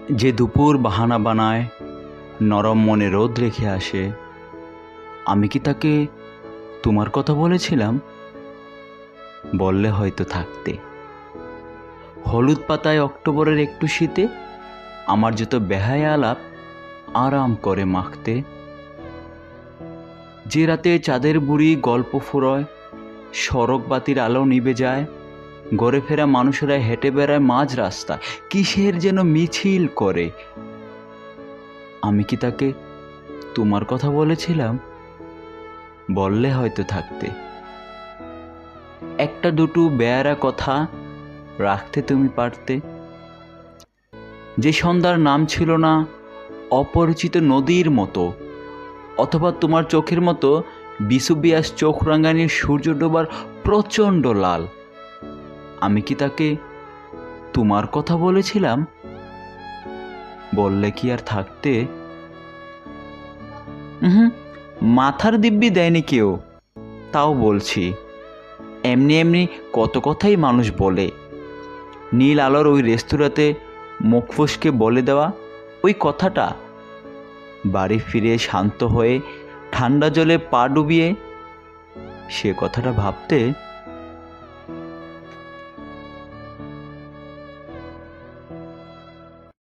যে দুপুর বাহানা বানায়, নরম মনে রোদ রেখে আসে, আমি কি তাকে তোমার কথা বলেছিলাম? বললে হয়তো থাকতে। হলুদ পাতায় অক্টোবরের একটু শীতে আমার যত বেহায়া আলাপ আরাম করে মাখতে। যে রাতে চাঁদের বুড়ি গল্প ফুরোয়, সড়ক বাতির আলো নিভে যায়, ঘরে ফেরা মানুষেরা হেঁটে বেড়ায় মাঝ রাস্তা, কিসের যেন মিছিল করে, আমি কি তাকে তোমার কথা বলেছিলাম? বললে হয়তো থাকতে। একটা দুটো বেয়ারা কথা রাখতে তুমি পারতে। যে সন্ধ্যার নাম ছিল না অপরিচিত নদীর মতো, অথবা তোমার চোখের মতো বিসুবিয়াস চোখ রাঙানির সূর্য ডোবার প্রচণ্ড লাল, আমি কি তাকে তোমার কথা বলেছিলাম? বললে কি আর থাকতে? মাথার দিব্যি দেয়নি কেউ, তাও বলছি। এমনি এমনি কত কথাই মানুষ বলে। নীল আলোর ওই রেস্তোরাঁতে মুখ ফসকে বলে দেওয়া ওই কথাটা, বাড়ি ফিরে শান্ত হয়ে ঠান্ডা জলে পা ডুবিয়ে সে কথাটা ভাবতে